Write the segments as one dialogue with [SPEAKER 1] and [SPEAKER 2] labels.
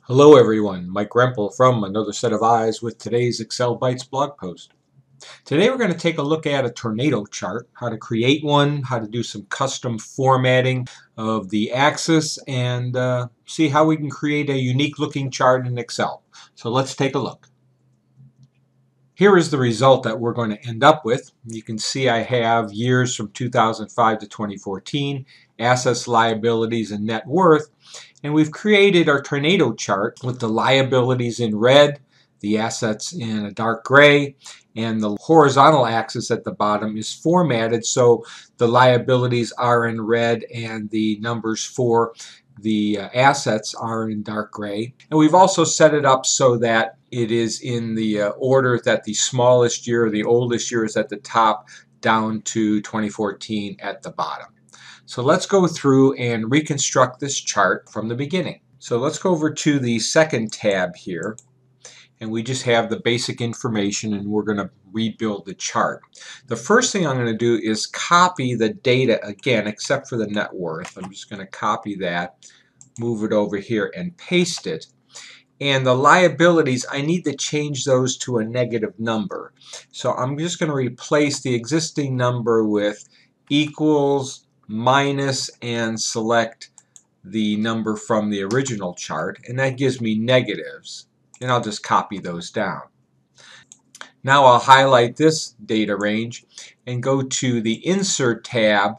[SPEAKER 1] Hello everyone, Mike Rempel from Another Set of Eyes with today's Excel Bytes blog post. Today we're going to take a look at a tornado chart, how to create one, how to do some custom formatting of the axis, and see how we can create a unique looking chart in Excel. So let's take a look. Here is the result that we're going to end up with. You can see I have years from 2005 to 2014, assets, liabilities, and net worth. And we've created our tornado chart with the liabilities in red, the assets in a dark gray, and the horizontal axis at the bottom is formatted so the liabilities are in red and the numbers for the assets are in dark gray. And we've also set it up so that it is in the order that the smallest year or the oldest year is at the top down to 2014 at the bottom. So let's go through and reconstruct this chart from the beginning. So let's go over to the second tab here, and we just have the basic information, and we're going to rebuild the chart. The first thing I'm going to do is copy the data again, except for the net worth. I'm just going to copy that, move it over here, and paste it. And the liabilities, I need to change those to a negative number. So I'm just going to replace the existing number with equals, minus, and select the number from the original chart, and that gives me negatives, and I'll just copy those down. Now I'll highlight this data range and go to the Insert tab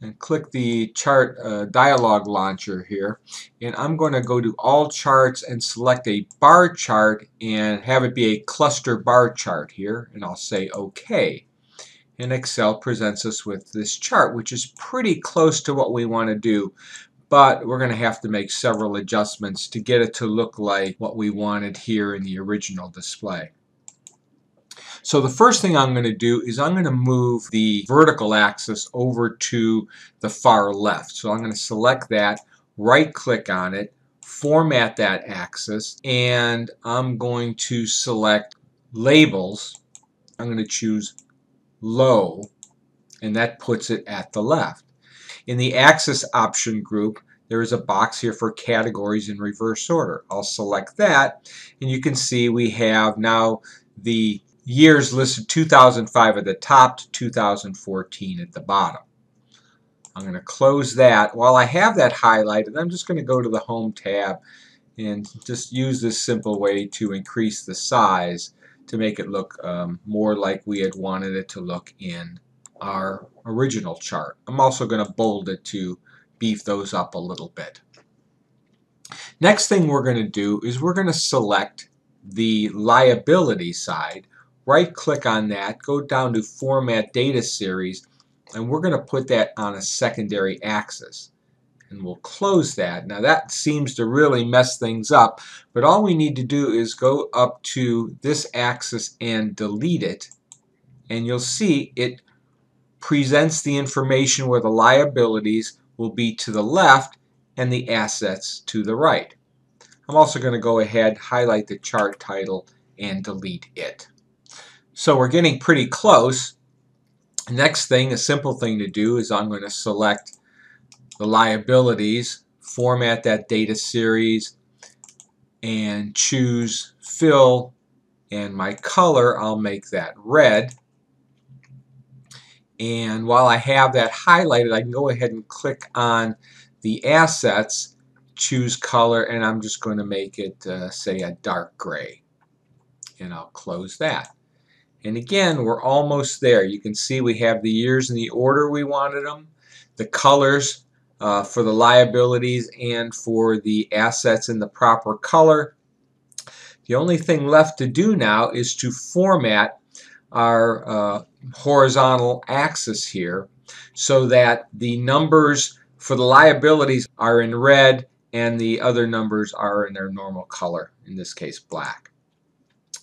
[SPEAKER 1] and click the chart dialog launcher here, and I'm going to go to all charts and select a bar chart and have it be a cluster bar chart here, and I'll say OK. And Excel presents us with this chart, which is pretty close to what we want to do, but we're going to have to make several adjustments to get it to look like what we wanted here in the original display. So the first thing I'm going to do is I'm going to move the vertical axis over to the far left. So I'm going to select that, right click on it, format that axis, and I'm going to select labels. I'm going to choose low, and that puts it at the left. In the axis option group, there is a box here for categories in reverse order. I'll select that, and you can see we have now the years listed 2005 at the top to 2014 at the bottom. I'm going to close that. While I have that highlighted, I'm just going to go to the Home tab and just use this simple way to increase the size to make it look more like we had wanted it to look in our original chart. I'm also going to bold it to beef those up a little bit. Next thing we're going to do is we're going to select the liability side, right click on that, go down to Format Data Series, and we're going to put that on a secondary axis. And we'll close that. Now that seems to really mess things up, but all we need to do is go up to this axis and delete it, and you'll see it presents the information where the liabilities will be to the left and the assets to the right. I'm also going to go ahead, highlight the chart title, and delete it. So we're getting pretty close. Next thing, a simple thing to do, is I'm going to select the liabilities, format that data series, and choose fill, and my color, I'll make that red. And while I have that highlighted, I can go ahead and click on the assets, choose color, and I'm just going to make it say a dark gray, and I'll close that. And again, we're almost there. You can see we have the years in the order we wanted them, the colors for the liabilities and for the assets in the proper color. The only thing left to do now is to format our horizontal axis here so that the numbers for the liabilities are in red and the other numbers are in their normal color, in this case black.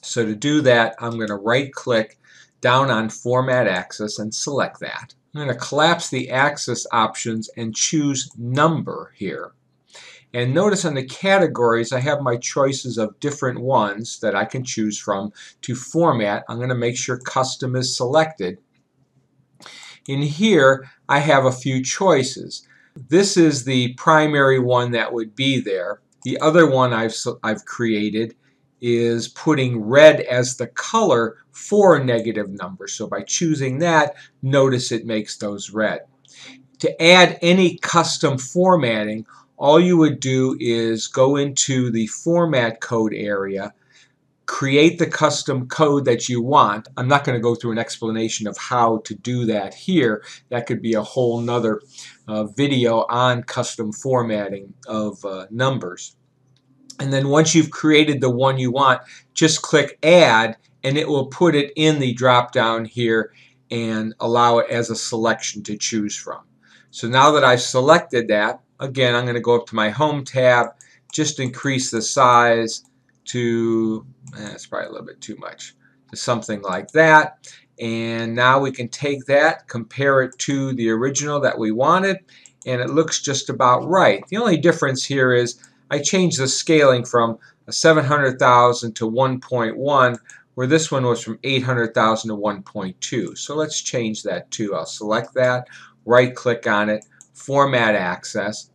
[SPEAKER 1] So to do that, I'm going to right click down on Format Axis and select that. I'm going to collapse the axis options and choose Number here. And notice on the categories I have my choices of different ones that I can choose from to format. I'm going to make sure Custom is selected. In here I have a few choices. This is the primary one that would be there. The other one I've created is putting red as the color for negative numbers. So by choosing that, notice it makes those red. To add any custom formatting, all you would do is go into the format code area, create the custom code that you want. I'm not going to go through an explanation of how to do that here. That could be a whole nother video on custom formatting of numbers. And then once you've created the one you want, just click Add, and it will put it in the drop down here and allow it as a selection to choose from. So now that I've selected that, again, I'm going to go up to my Home tab, just increase the size to, it's probably a little bit too much, to something like that. And now we can take that, compare it to the original that we wanted, and it looks just about right. The only difference here is I changed the scaling from a 700,000 to 1.1, where this one was from 800,000 to 1.2. So let's change that too. I'll select that, right click on it, format access,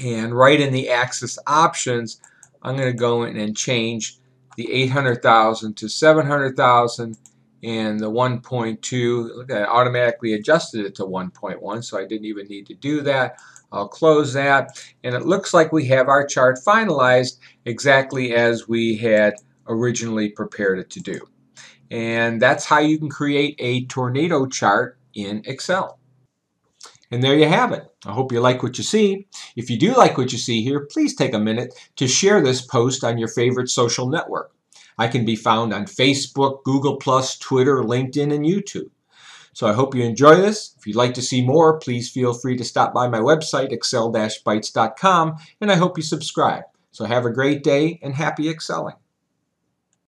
[SPEAKER 1] and right in the axis options, I'm going to go in and change the 800,000 to 700,000, and the 1.2, look at it, automatically adjusted it to 1.1, so I didn't even need to do that. I'll close that, and it looks like we have our chart finalized exactly as we had originally prepared it to do. And that's how you can create a tornado chart in Excel. And there you have it. I hope you like what you see. If you do like what you see here, please take a minute to share this post on your favorite social network. I can be found on Facebook, Google+, Twitter, LinkedIn, and YouTube. So I hope you enjoy this. If you'd like to see more, please feel free to stop by my website, excel-bytes.com, and I hope you subscribe. So have a great day and happy excelling.